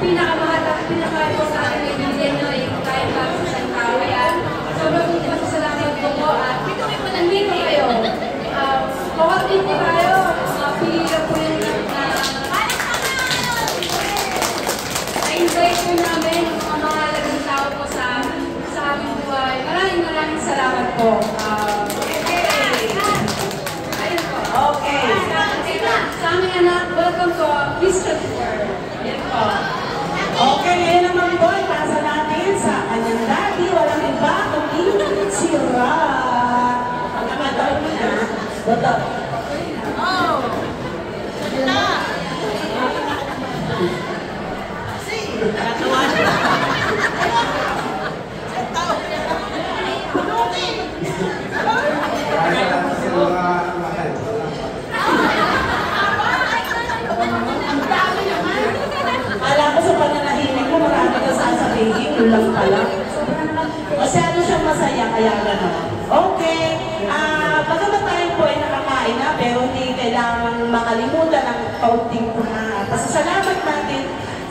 pinakamahal at pinakamahal po sa akin ay bigyan nyo ay kahit para sa isang tao. Yan. Sobrang masasalamat po po at nandito kayo. Kawatin po tayo. Pili lang po yun na-invite po namin ang mga mahalagang tao po sa aming buhay. Maraming salamat po. Okay. Sa aming anak, welcome to Mr. World. Yan po. Okay, ngayon naman po, ipasa natin sa kanyang daddy. Walang iba, kundi si Rock. Ang namatawag mo na. Boto. Oh! Ito! Natuwa siya. Ito! Punutin! Alam ko sa pananahimik mo, marami ka sasabihin, yun lang pala. Masyado siyang masaya, kaya gano'n. Okay, bagamat tayo po ay nakakain na, pero hindi kailangan makalimutan ang kaunting pasasalamat natin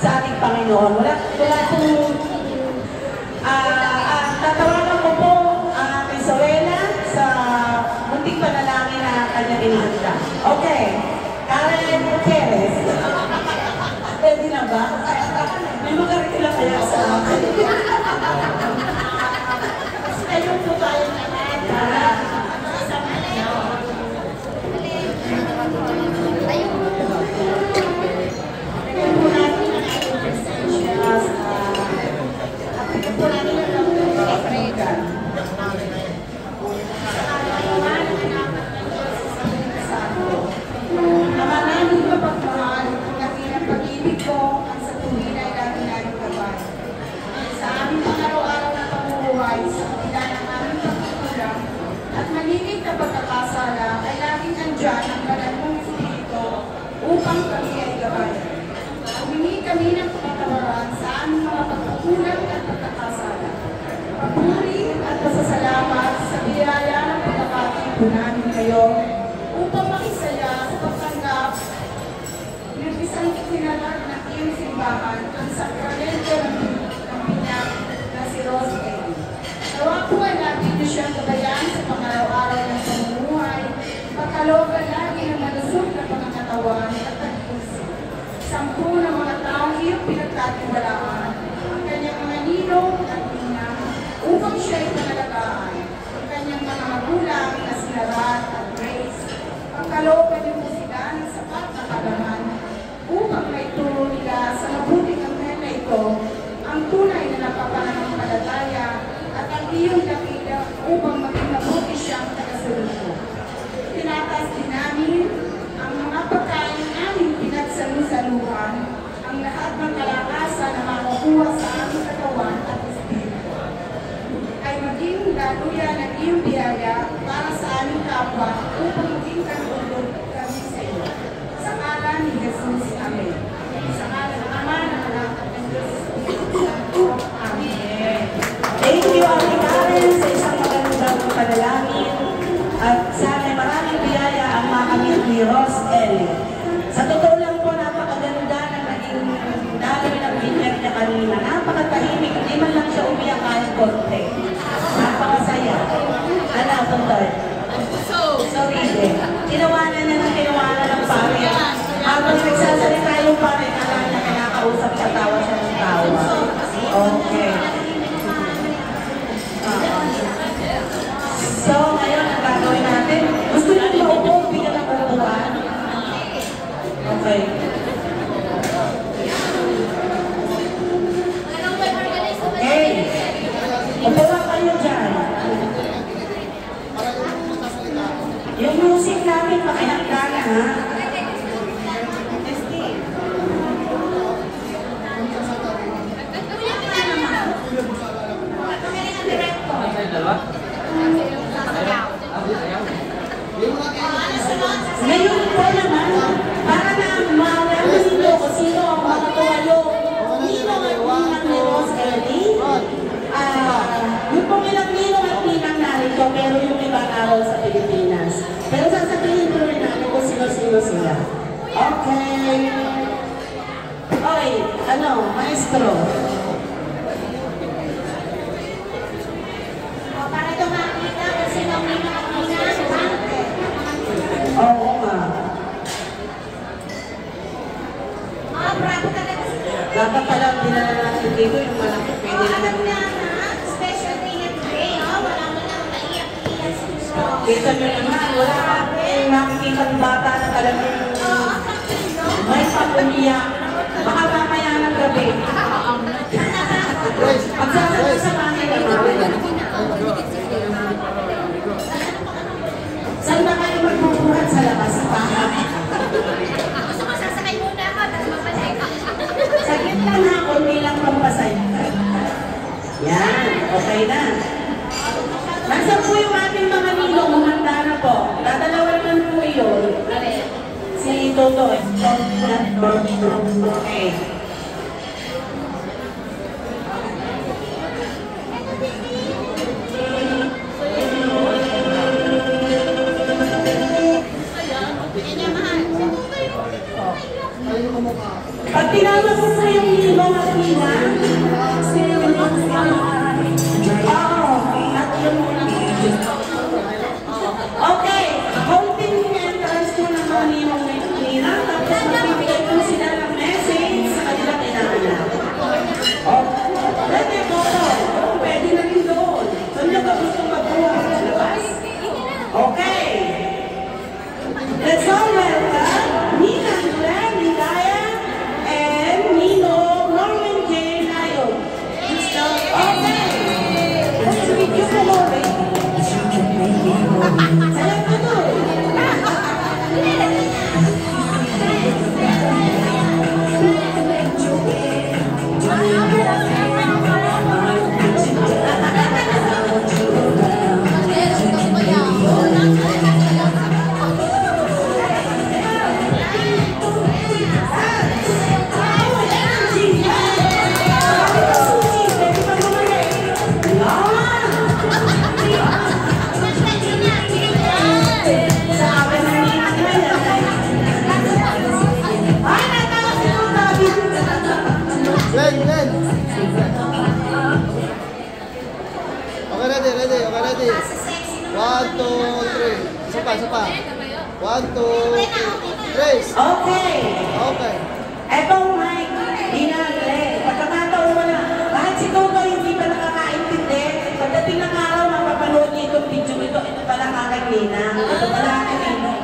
sa ating Panginoon. Wala pong, tatawagan ko po kay Zoela sa munting panalangin na kanyang inihanda. Okay, Karen Gutierrez. Pwede na ba? May makarikila kaya sa akin. Ayun po tayo naman. Ayun po natin ang ating presensya sa ating po natin ang Africa. Namanahin ka pagmahal, ang pag-ibig ko ang sa tuwin ay lagi namin gabay. Sa aming pang-araw-araw na pamumuhay, sa kabila ng aming pagkukulang at maligid na pagkakasala, ay laging andyan ang banal mong Espiritu upang kami ay gabay. Humingi kami ng pagkatawaran sa aming mga pagkukulang at pagkakasala. Papuri at pasasalamat sa biyaya ng pagkakatipo namin kayo upang makisaya sa pagtanggap ng isang itinalag ng iyong simbahan ang sakramento ng binyag na si Rosemary. Nawa po ay lagi niyo siyang gabayan sa pang-araw-araw ng pamumuhay, pagkalooban lagi ng malusog na pangangatawan at pag-iusip. 10 ng mga taong iyong pinagkatiwalaan, ang kanyang mga ninong at ninang, upang siya ay panalagaan, ang kanyang mga magulang na sila Rat at Grace, pagkalooban niyo po sila ng sapat na kalaman, upang maituro nila sa mabuting anghel na ito ang tunay na napapananampalataya at ang iyong dakila upang maging mabuti siyang tagasunod. Tinataas din namin ang mga pagkain aming pinagsalusaluhan, ang lahat ng kalakasan na makukuha sa aming katawan at espiritu, ay maging laluya ng iyong biyaya para sa aming kapwa upang maging katulog kami sa iyo. Sa ngalan ni Jesus, Amen. Sa ngalan ng Ama, ng Anak, at ng Diyos, Amen. Thank you, Ate Karen, sa isang magandang panalangin. At sana maraming biyaya ang makamit ni Rose Ellie. Sa totoo lang po, napakaganda ng naging daloy ng binyag niya kanina. Napakatahimik, hindi man lang siya umiyak kahit konti. Napakasaya. Ano, Tontoy? Sorry, tinawanan niya ng tinawanan ng pare. Habang nagsasalita yung pare, kala niya kinakausap siya, tawa siya ng tawa. Okay. So, ngayon, ang gagawin natin, gusto niyo maupo, bigyan ng upuan. Okay. Okay. Upo lang kayo dyan. Yung music namin, pakihanda na, ha? Ngayon po naman, para na malaman nyo kung sino ang mga tuwayo, ninong at ninang ni Rose Ellie. Yung pong ilang ninong at ninang narito, pero yung ibang araw sa Pilipinas. Pero sasabihin ko rin natin kung sino-sino sila. Okay. Oh, Okay, maestro. Para ito makita kasi nung may nakakina, Oo nga. bravo talaga sila. Dapat pala dinala natin dito yung malaki. Pwede Alam naman. na ha, special day na today, wala mo lang naiyak-iyak sa gusto. Kita nyo naman, wala kang nakikita ng bata na talagang may pag-umiyak. Baka mamaya ng gabi. Pagsasama sa bahay naman. Saan ba kayo magbubuhat sa labas? Gusto ko sasakay muna ako, tapos mapasay ka. Saglit lang ha, kundi lang pampasay. Yan, okay na. Nasaan po yung ating mga ninong? Humanda na po. Dadalawa naman po yun. Si Toto. Okay. Pag tinawag mo po yung ninong at ninang, okay, holding entrance po ng mga ninong nila, tapos magbibigay po sila ng message sa kanilang inaanap. Pwede po to. Pwede na rin doon. Saan nyo ba gusto magbuha sa labas? Okay. Let's all welcome Ninang Glenn Hidaya and Ninong Norman J. Nayo. Okay. Let's review the movie. Salam po to. Glenn. Okay, ready. 1, 2, 3. Isa pa. 1, 2, 3. Okay. Okay. Etong mic, Ninang Glenn. Pagkakataon mo na, kahit si Toto hindi pa nakakaintindi, pagdating ng araw, mapapanood niyo itong video ito, ito pala kakay Ninang. Ito pala kakay Ninang.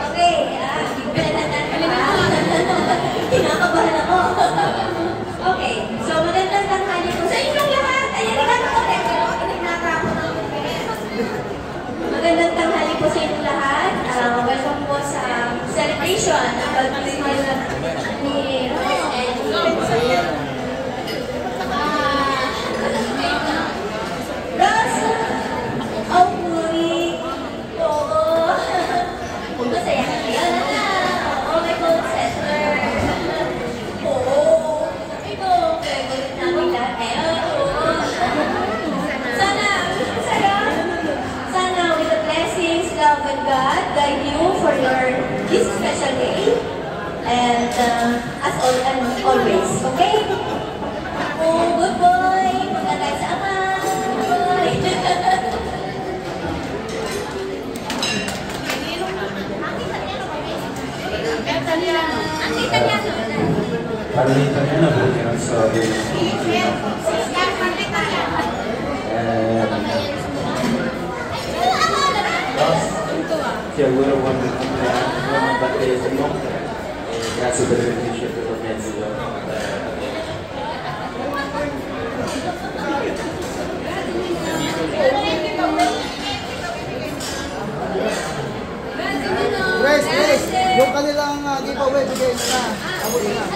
Okay, kinakabahan ako. Okay, so magandang tanghali po sa inyong lahat. Ayan, inagnatakot ako. Magandang tanghali po sa inyong lahat. Welcome po sa celebration ng baptismal ni Rose and Rose, Aupuri, oo. Masaya ka kayo na. Oo, may gold settler. Oo. Ito, favorite namin lahat. Oo. Sana, with the blessings, love, and God guide you for this special day. And as always, okay? Oh, good boy. Magkakay sa ama. Good boy. Ang Italiano. Parlo in italiano perché non so ti auguro buon battesimo e grazie per avermi scelto come mezzo. Grace. Yung kanilang giveaway, bigay na. Abot na.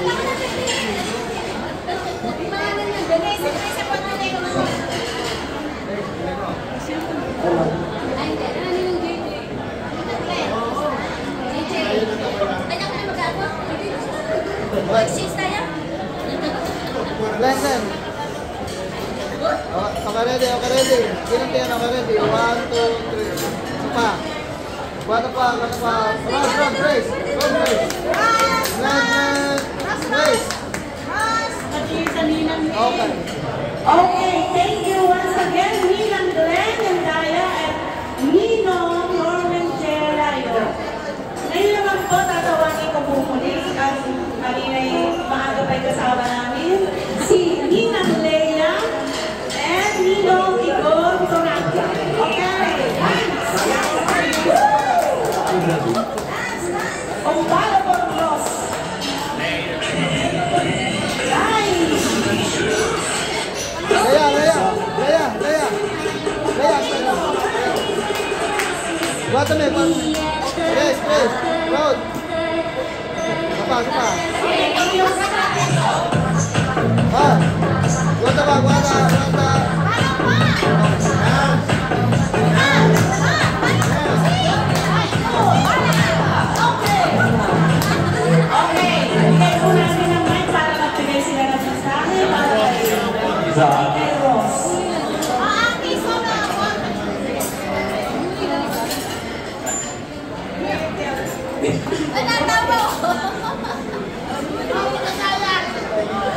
Glenn. Okay, ready. Ilang tayo na ready? 1, 2, 3. Isa pa. Run, Grace. Glenn. Grace. Okay, thank you once again, Ninang Glenn and Daya at Ninong Norman Chelayo. Ngayon naman po, tatawagin ko po muli ang kanina'y maaga pa'y kasama namin, si Ninang Leia and Ninong Igor Tonaka. Okay, thanks! Umpala por Ross. Guarda mesmo. Três. Pronto. Sapa. Ah. Guarda. Okay, bigay po natin ng mic para magbigay sila ng mensahe para kay Ross.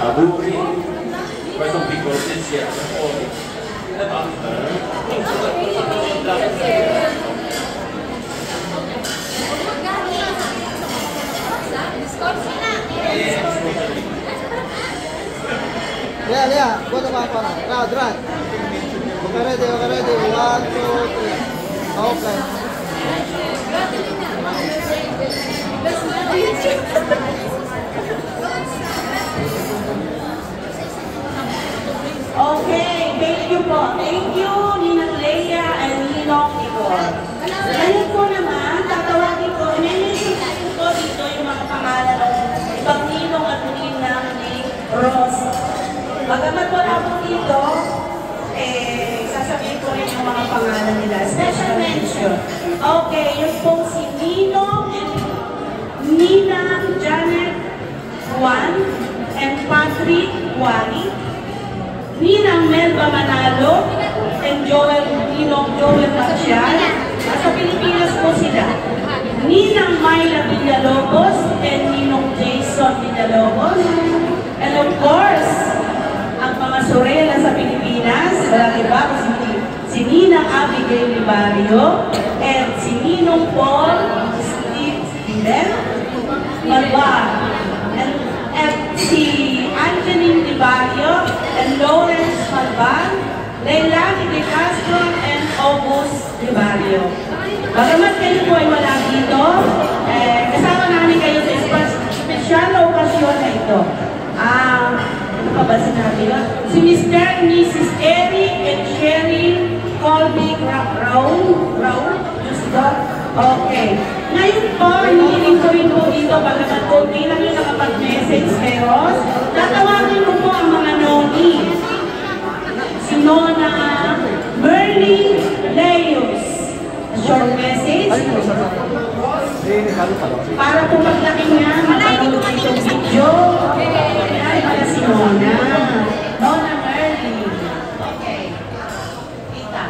Aburi, questo un piccolo pensiero. Lea. Guarda qua. Round, right. Okay, ready. 1, 2, 3. Okay. Okay, thank you po. Thank you, Ninang Leia and Ninong Igor. Ngayon po naman, tatawagin ko, inilisin ko dito yung mga pangalan ng ibang ninong at ninang ni Ross. Bagamat wala po dito, sasabihin ko rin yung mga pangalan nila. Special mention. Okay, yung po si Ninong and Ninang Janet Juan and Patrick Wally. Ninang Melba Manalo and Ninong Joel Macial. Sa Pilipinas po sila. Ninang Myla Villalobos and Ninong Jason Villalobos. And of course, ang mga Sorella sa Pilipinas, walang iba si Ninang Abigail Libario and si Ninong Paul Steven Malbar. And si Angeline Libario and Lawrence Malban, Leilani De Castro and August Libario. Bagamat kayo po ay wala dito, kasama namin kayo sa espesyal na okasyon na ito. Ano pa ba sinabi ba? Si Mr. and Mrs. Eric and Sherry Colby Brown. Okay. Ngayon po, hinihiling ko rin po dito, bagamat po, lang yung nakapag-message kay Ross. Tatawagin ko po ang mga noni. Si Nona Merly Leos. Short message. Para po maglaki niya, mapanood ko itong video. Ay, pala si Nona. Nona Merly. Okay. Tita.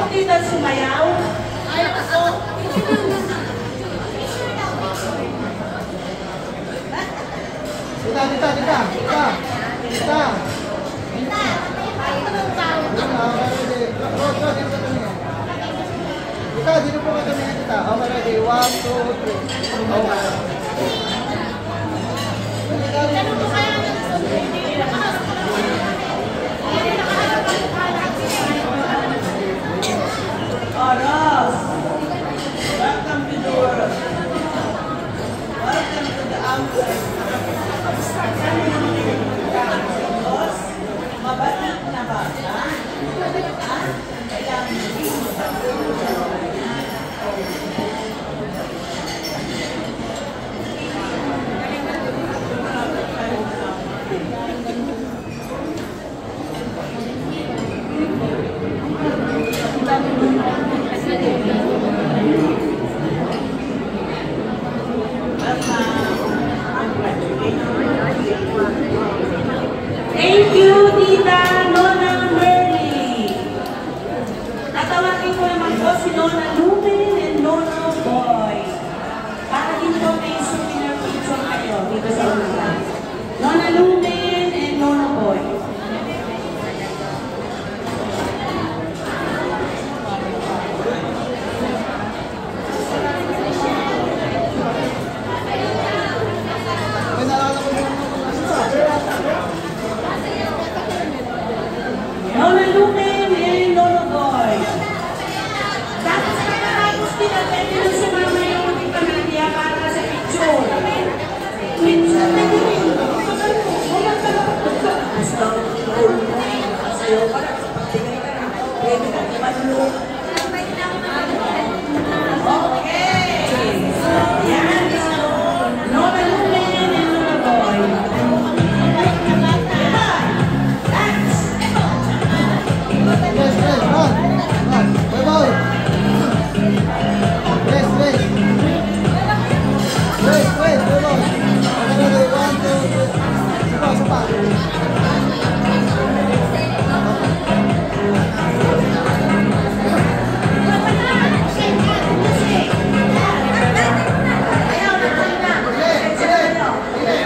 Tita sumayaw. Ay, ako. Kita, dito po kami kita. Okay, ready. 1, 2, 3. Ross, welcome to the world. Welcome to the outside. Ross, mabalik na ba?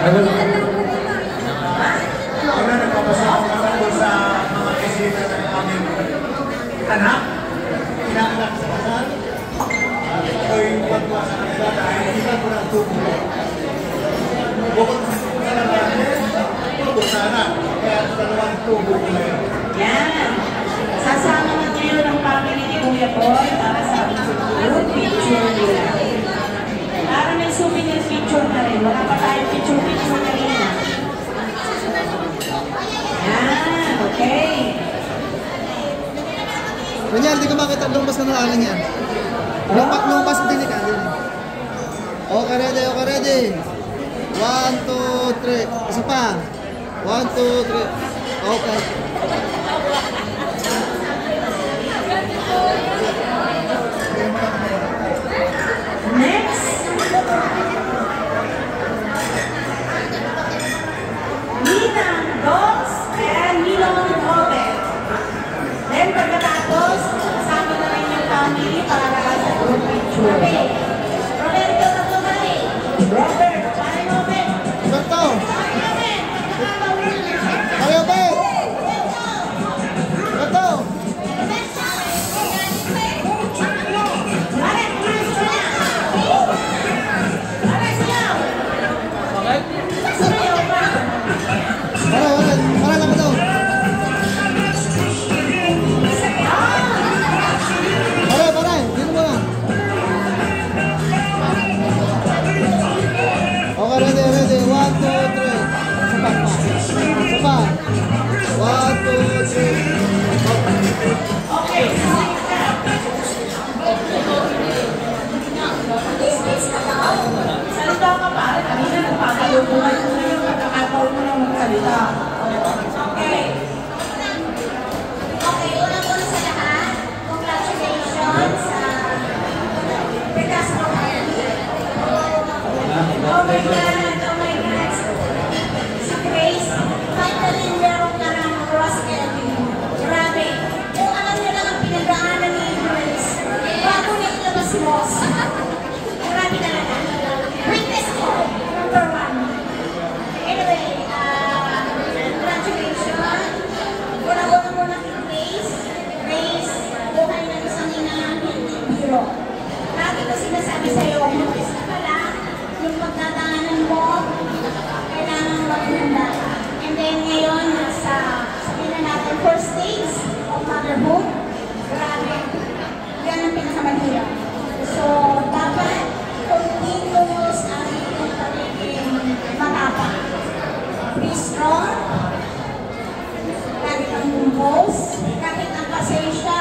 Una, nagpapasalamat naman po sa mga bisita ng aming anak. Inaanak sa kasal. At ako'y tuwa sa kanila dahil ilan ko ng tubo. Bukod sa lalaki, tubo sa anak. Kaya dalawang tubo ko ngayon. Yan. Sasama na ngayon ang family ni Kuya Boy para sa group picture nila. Para may souvenir picture na rin. Wala pa tayong picture na rin. Yan. Okay. Ganyan, hindi ko makita lumpas na nalalan yan. Lumpas din ka. Okay, ready, okay, ready. 1, 2, 3. Isa pa. 1, 2, 3. Okay. Next. Ninang Dogs and Milon Robert. Then pagkatapos, kasama na rin yung family para sa group picture. Roberto Tatumari. Robert, paano Robert? Berto! Kaya ba? Berto! Para lang ito. Para, dito mo lang. Okay, ready. 1, 2, 3. Isa pa. 1, 2, 3. Okay. Salita ka pare, kanina nagpapalubungan ko na yung pagkakataon mo ng magsalita. Okay. Okay, unang-una sa lahat, congratulations sa Pegas Family. Oh my God. Si Grace, finally meron ka ng Ross Kelvin. Grabe. Kung alam nyo lang ang pinagdaanan ni Grace, bago na ilabas si Ross. Grabe talaga. Witness ko, number 1. Anyway, congratulations. Una-una muna kay Grace. Grace, buhay ng isang ina hindi biro. Lagi ko sinasabi sa'yo, umpis na pala, yung pagdadaanan mo, kailangan maghanda. And then ngayon, sabihin na natin, first stage of motherhood. Grabe. Yan ang pinakamahirap. So, dapat continuous ang iyong pagiging matapang. Be strong. Kahit ang bumbos, kahit ang pasensya,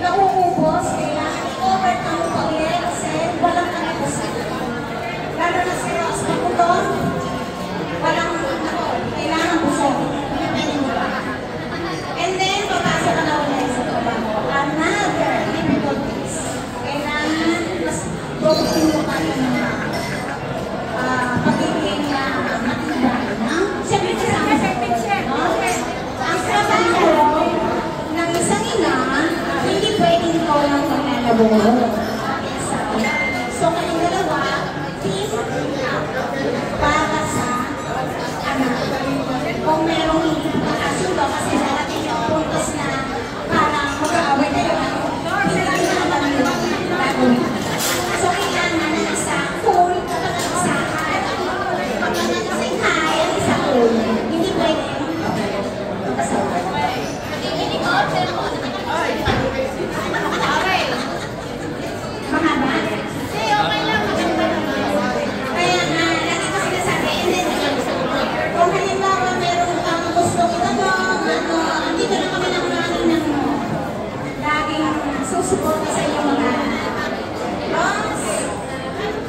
nauubos, kailangan i-overcome mo pa ulit kasi walang kanapusan. Lalo na sa Ross Maputon, walang kailangan busog. And then, papasok ka na ulit sa trabaho. Another difficulties. Kailangan mas gawin mo ka ng pagiging matibay. Siyempre, kasama sa picture. Ang trabaho ng isang ina, hindi pwedeng ikaw lang maglalaboro. So, kayong dalawa, team para sa anak. Kung merong hindi makasundo kasi darating yung puntos na parang mag-aaway kayo, hindi lang naman yung gagawin. So, kailangan ng isa full, kapag ang isa high. Pag ang isang high, ang isa full. Hindi pwede. Mahaba? Okay lang. Kaya lagi ko sinasabi, kung halimbawa meron kang gusto itanong, dito na kami ng nanay mo. Laging susuporta sa iyo mga Ross,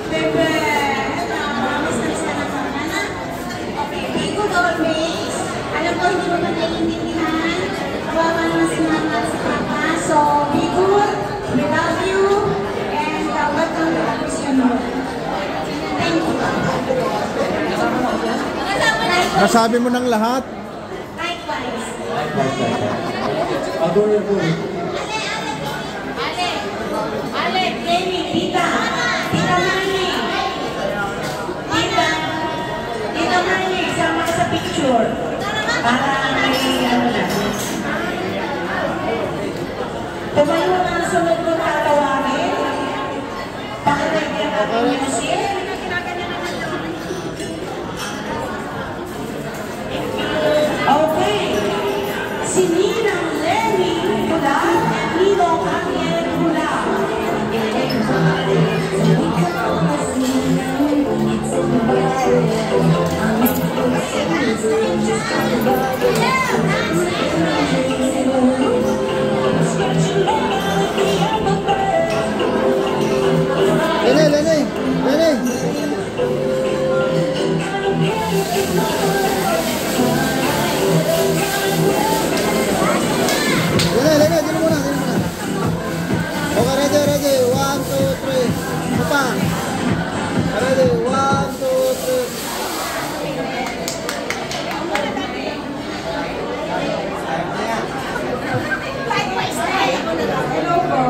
bebe, miss na ng mga anak. Okay, be good always. Alam ko hindi mo ba naiintindihan? Kawawa naman si mama at si papa. So, be good. We love you. And welcome to the Christian world. Thank you. Nasabi mo ng lahat? Likewise. Adorable. Ale, Kenny, Tita. Tita Nani. Tita. Okay. Si Ninang Lenny Pula at Ninong Angel Pula. Lene, Lene, Lene. Lene, Lene, dito muna, dito muna. Okay, ready, ready. 1, 2, 3. Papa. Ready, 1, 2, 3. Hello po.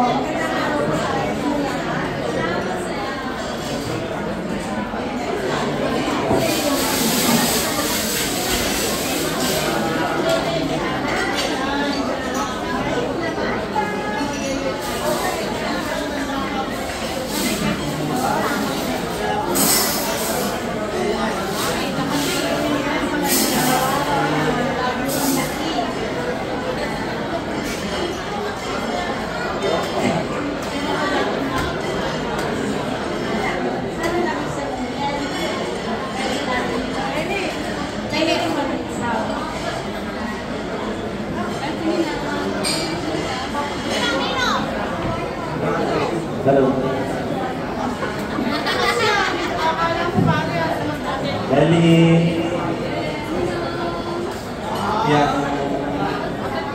Hello. Bali,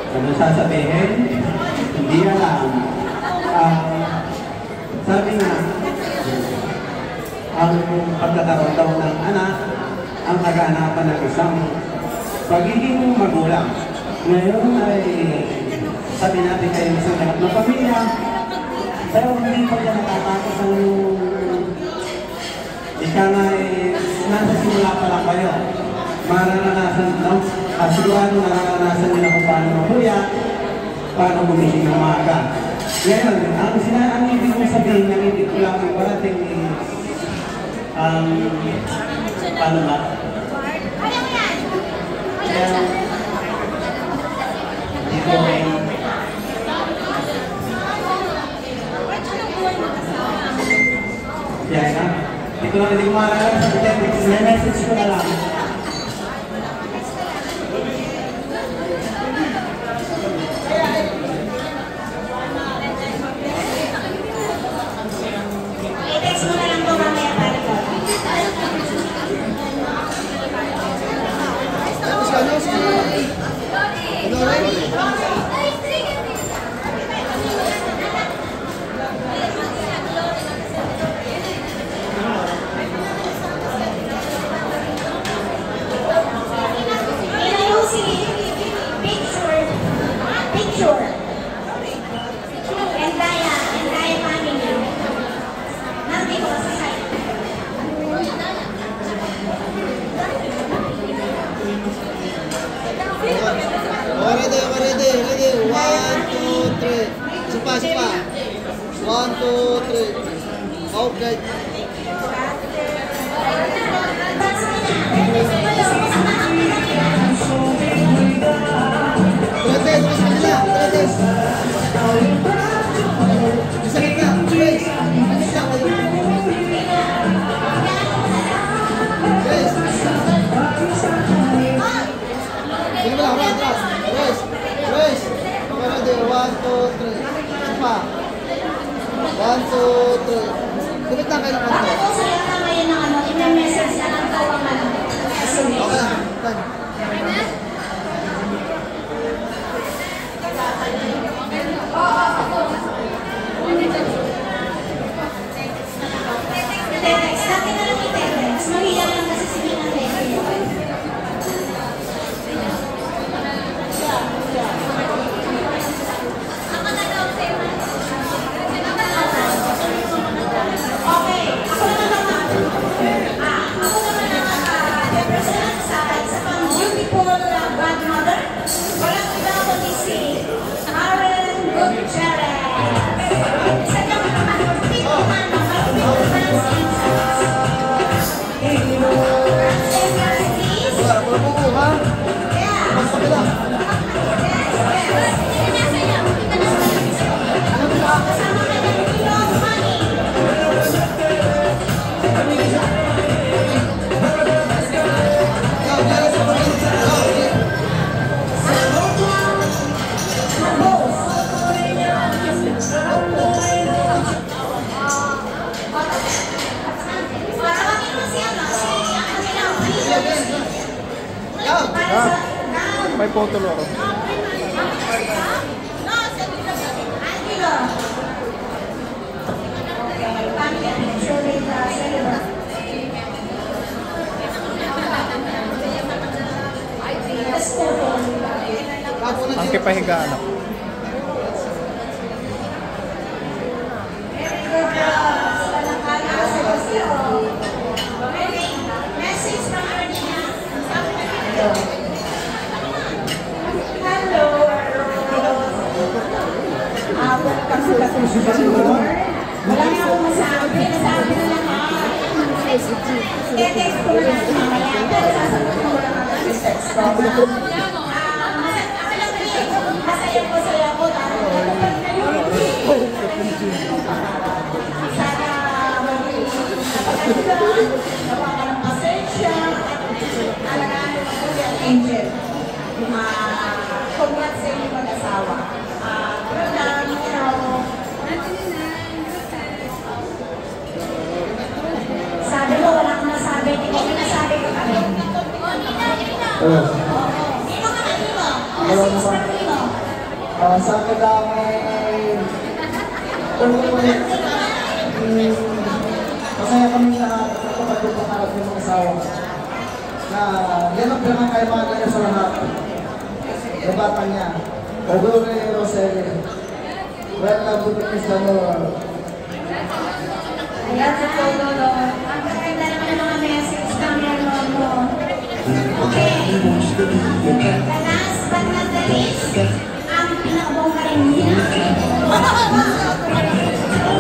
ano sasabihin? Hindi alam. Sabi nga, ang pagkakaroon daw ng anak, ang kaganapan ng isang pagiging magulang. Ngayon ay sabi natin kayo isang lahat ng pamilya, pero hindi pa yan nakatapos ang ika nga nasa simula pa lang kayo. Mararanasan, no? Sigurado nararanasan nila kung paano mabuya, paano gumising ng umaga. Ngayon, ang ibig ko sabihin, ang ibig ko lang yung parating is, paano ba? Dito may yan na. Ito lang hindi ko maalala sa text. May message ko na lang. I-text mo na lang po mamaya para po. Tapos ano si... Ano rin? Picture. Entire family. Nandito sa side. Ready, ready, ready. 1, 2, 3. Sipa, sipa. 1, 2, 3. Okay. Ready, terus kanila. Ready. Bisa kita. Grace. Bisa kayo. Grace. Sino ba lang? Atras. Grace. Grace. Okay, ready. 1, 2, 3. Sipa. 1, 2, 3. Tumit lang kayo ng kanila. Bakit po sa lahat na ngayon ng ano, i-message na lang daw ang ano, SMS. Okay lang. Tan. I-text. Dati na lang i-text. Mahirap lang kasi sige ng text. Okay. Ako naman ang represent sa isa pang beautiful godmother. Walang iba kundi si Karen Gutierrez. Isa kang naman, tito man ng Philippines. Para sa down. May photo loro. Angelo. Family picture with the celebrant. Let's photo. Ang kipahigaan ako. Very good, girls. Palakpakan sa Sebastian. Okay. Message from Argentina. Hello. Abot ka sa kasusunod. Wala na akong masabi. Nasabi na lahat. I-text ko na lang mamaya. Pero sasagot ko lang ang message ko. Masaya ko dahil natapag kayo. Sana napagalitan, nawa ka ng pasensya, alagaan mo po yung angel. Congrats sa inyong mag-asawa. Sabi mo, wala kang nasabi. Hindi ko nasabi ko kami. Sino ka kanino? Message ka kanino? Sa akin lang ay masaya kami lahat sa kapatid ng harap ng mga asawa na yan ang pinakaimahan niya sa lahat. Nabata niya. Odore Roselle. Welcome to the Christian world. Ayan sa Todolo. Ang kaganda naman ng mga message ng meron mo. Okay. The last but not the least, ang pinakabongga rin niya.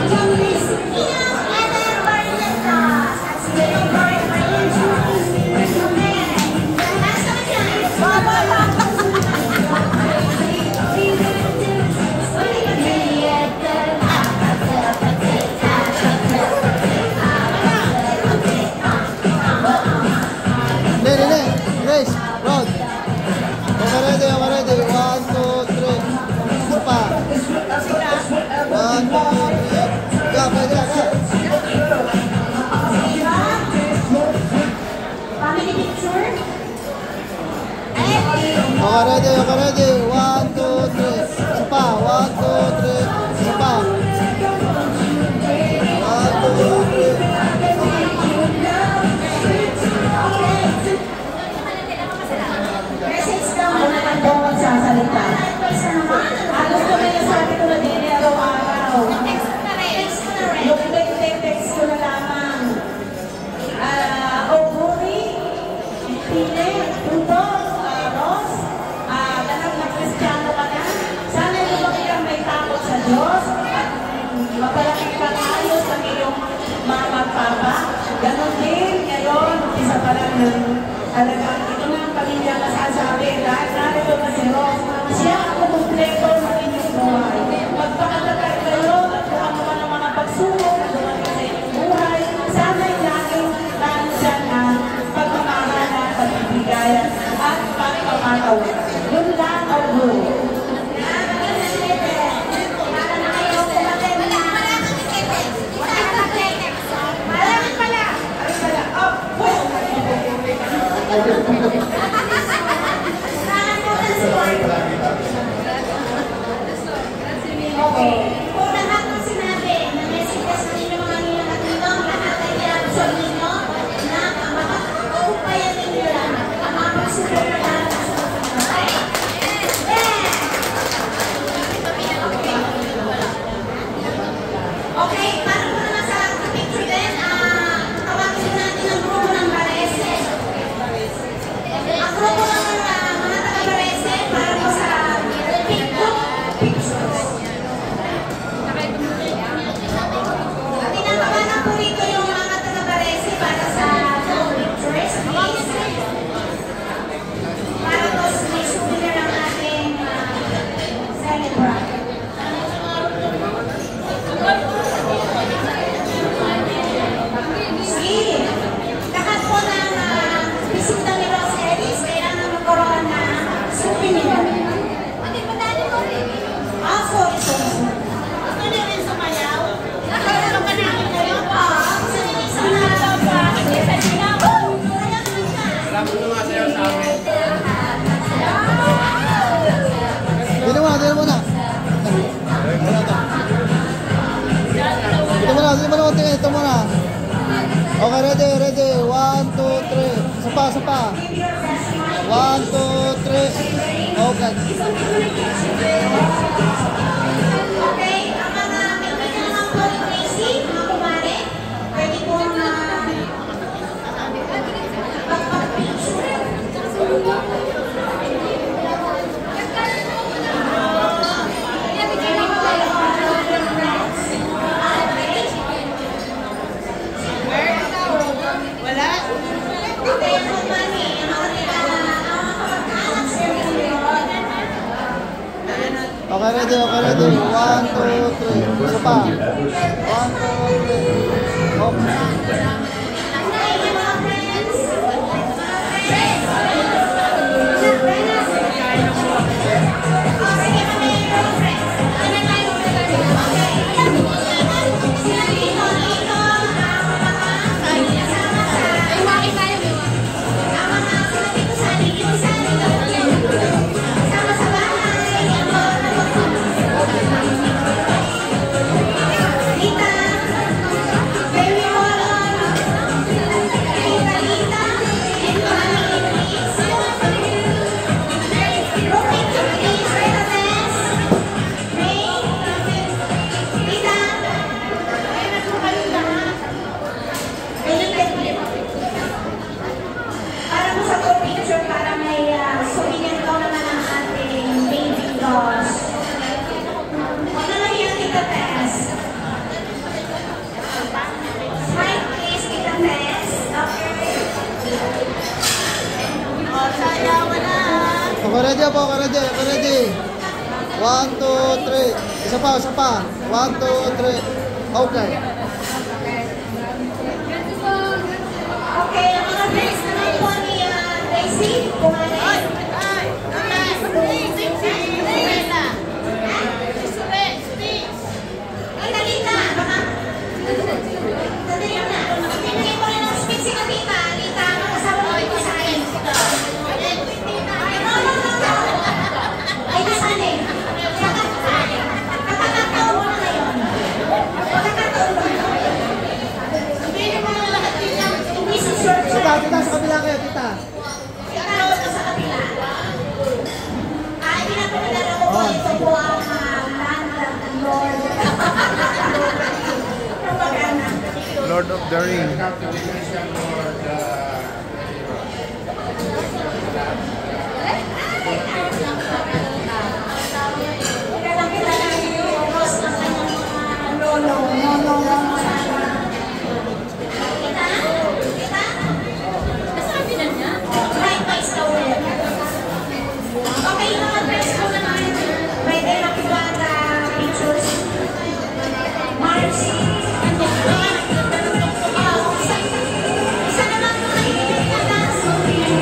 Yung Miss Ina Eder Barrientos. At si Eder Barrientos. Okay. Last naman siya. Grace, Rod. Okay, ready. 1, 2, 3. Isa pa. 1, 2, 3. Go, pwede na. Family picture? Okay, ready. 1, 2, 3. Isa pa. 1, 2, 3. Isa pa. 1, 2, 3. Message lang mo naman daw magsasalita. Alos ko na yung sabi ko na din araw-araw. Yung text ko na lamang. Oguri, Pine, Tudor, Ros, ganap na Kristiyano ka na. Sana lumaki kang may takot sa Diyos at mapalaki kang ayos ang iyong mama at papa. Ganon din, ngayon, isa pa lang ng talagang ito na ang pamilya nasasabi. Dahil narito na si Ros, siya ang kumumpleto ng inyong buhay. Magpakatagal kayo at kung ano man ang mga pagsubok na dumating sa inyong buhay, sana'y laging nandyan ang pagmamahalan, pagbibigayan at pagpapatawa. Yun lang ang buhay. Okay. Kung lahat ng sinabi na messages sa inyo mga nilang at nito, lahat ay sa inyo na makakaupayan ninyo lang ang mga pagsubok na lahat sa okay? Okay, para po naman sa picture din, tawagin natin ang grupo ng Barese. Ang grupo ng mga taga-Barese para po sa tinatawanan po rito yung mga taga-Barese Okay, ready, ready. 1, 2, 3. Isa pa, isa pa. 1, 2, 3. Okay. Okay, ang mga kaibigan naman po ni Tracy, mga kumare, pwede po Okay, ready, okay, ready. 1, 2, 3. Isa pa. 1, 2, 3. Okay. Okay, ready po, okay, ready, okay, ready. 1, 2, 3. Isa pa, isa pa. 1, 2, 3. Okay. Okay, ang mga friends naman po ni Tracy, kumain. Ay, Talita, baka. Dali na. Pinagay ko rin ang speech si Talita. Talita, kasama mo ito sa akin. Ay, nasaan eh? Kakataon mo na ngayon. Kakataon mo na. Hindi naman ang lahat nila. Hindi si Sir. Tita, tita, sa kabila kayo, tita. Kakataon ka sa kabila. Ay, pinapamadala ko po. Ito po ang land of Lord. Propaganda. Lord of the Ring. Kilala niyo yung boss ng kanyang mga lolo. Kita? Kita? Nasabi na niya? Likewise daw ulit. Okay, yung mga friends ko naman, pwede makipag pictures. March. Isa naman po kayo na dance.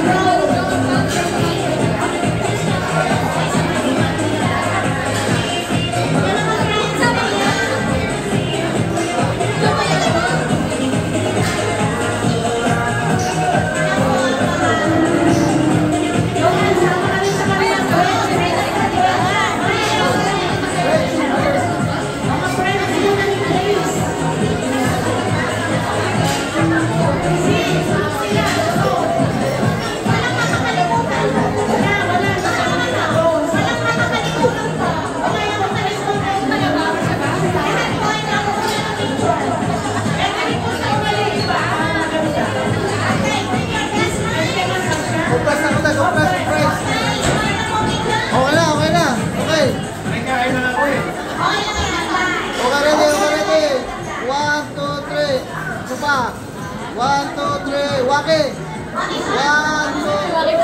Roll. Compress na kita, compress, compress. Okay na, okay na. Okay. Okay, ready, okay, ready. 1, 2, 3. Isa pa. 1, 2, 3. Waki. 1, 2, 3.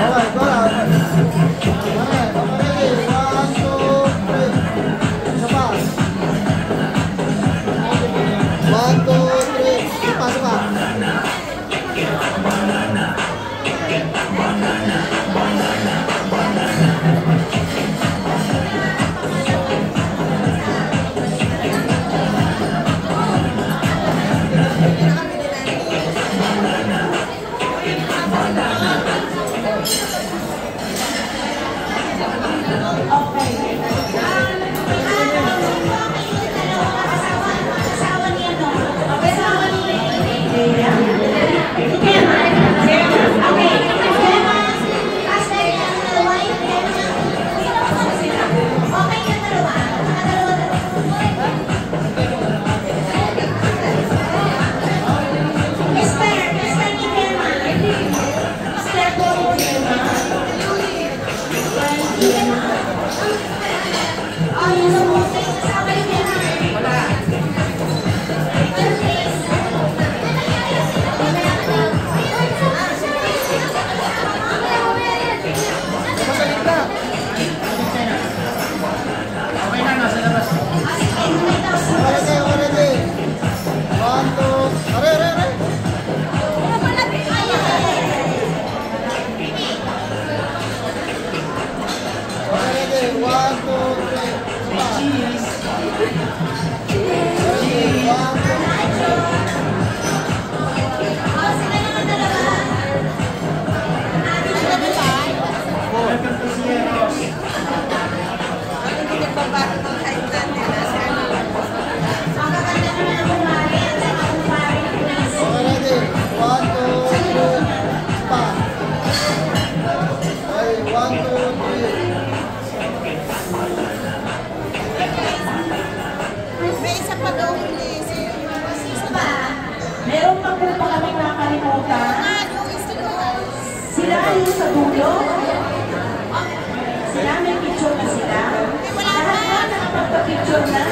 Okay, go. Okay, okay, ready. 1, sila yung sa dulo. Sila, may picture na sila. Lahat na nakapagpa-picture na.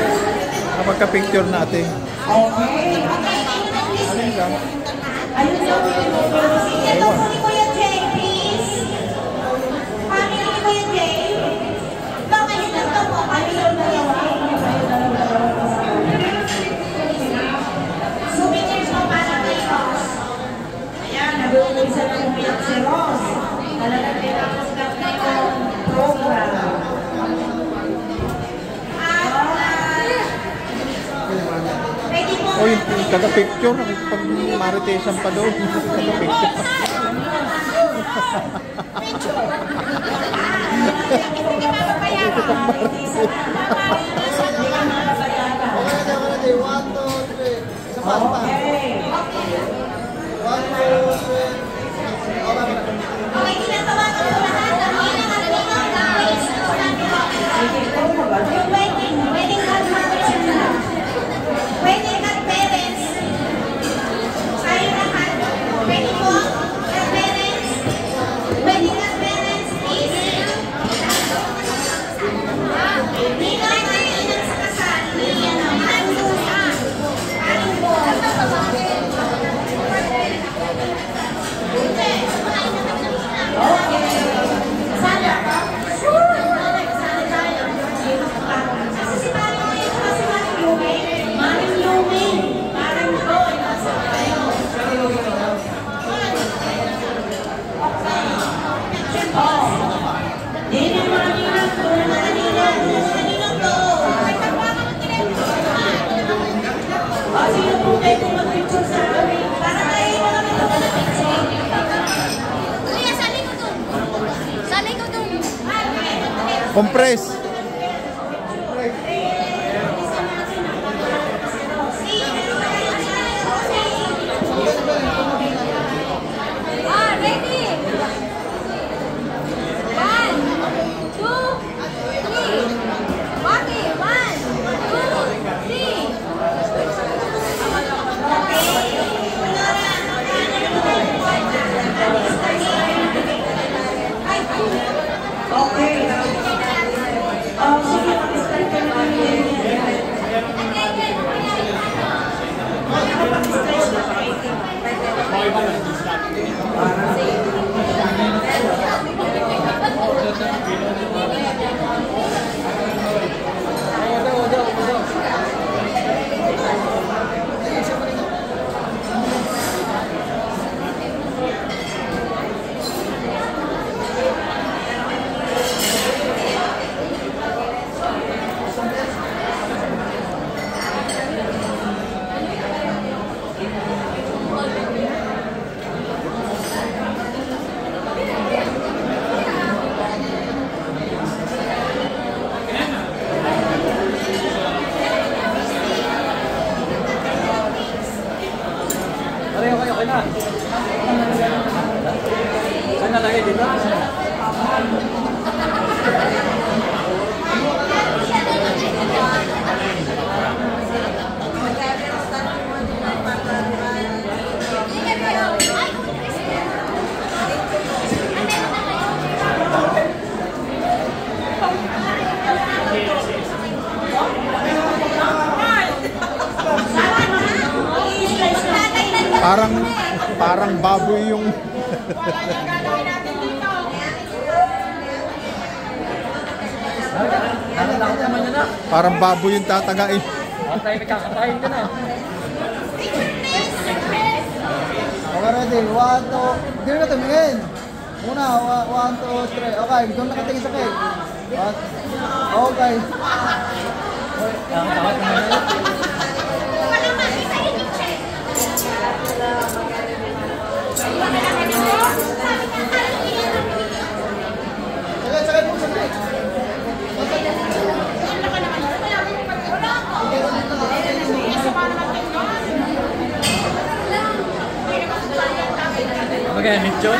Kapagka-picture natin. Okay. Alin ka? Ayun daw yung Ito po ni Kuya Jay, please. Family ni Kuya Jay. Bakit ito po? ayun na Souvenirs po para kay Ross. Ayan, nag-uumpisa na umiyak si Ross. Talagang tinapos na yung program. Pwede po. O yung taga-picture, pag maritesan pa doon. Taga-picture. Ready, 1, 2, 3. Isa pa, isa pa. Okay. 1, 2, 3. Okay. Okay, tinatawagan ko lahat. Ang pinakatalingan guys. Yung wedding godmothers na. Wedding godparents. Kayo lahat. Pwede po, godparents. Wedding godparents, please. Hindi na kayo sa kasal. Hindi na. Aling po. Sana. Sana tayo. Kasi si Maring ngayon, kasi Maring Luming. Maring Luming. Maring Loy. Nasa tayo. Oh. Hindi na maninang to. Maninang to. Sino po kayo kung mag-picture sa amin? Para tayo mo kami ito na picture. Kuya, sali ko dun. Sali ko dun. Compress. Ready? 1, 2, 3. Waki, 1, 2, 3. Okay. Sige, mag-start ka na namin. Mag-stretch na kayo. Okay na. Saan nalagay dito? Parang baboy yung parang baboy yung tatagain. Okay, ready. 1, 2. Hindi na tumingin. Muna, 1, 2, 3. Okay, doon nakatingin sa cake. Okay. Sakay po sa cake. Magkaya Mitchell?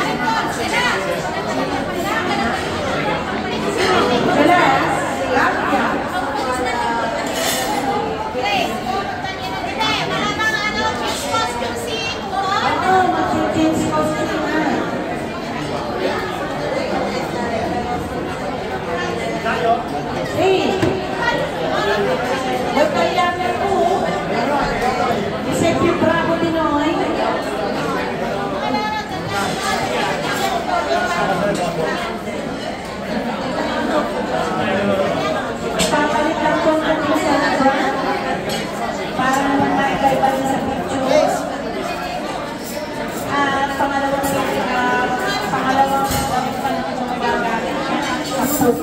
Ano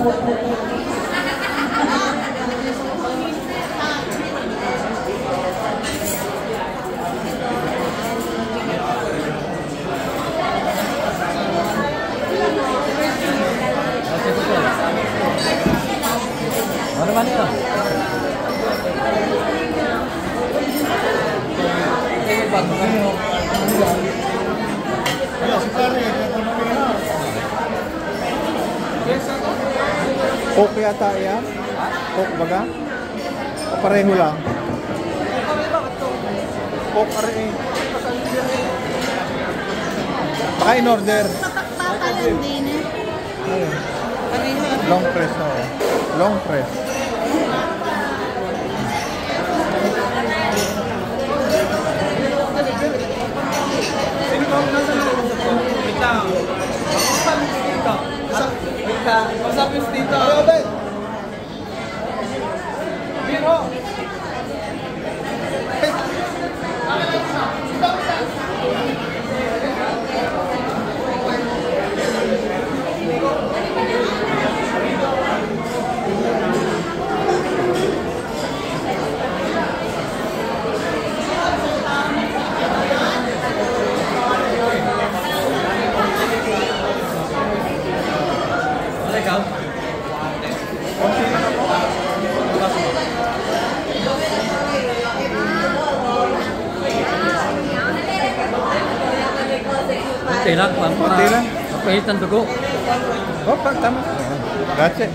man ito? Coke yata yan? Coke baga? O pareho lang? Coke RA. Baka in order. Papakalan din eh. Long press na oh. Long press. Masap yung dito. Ano ba? Biro. Konti lang, Konti lang. mapahit ang dugo. Oh, tama. Grazie.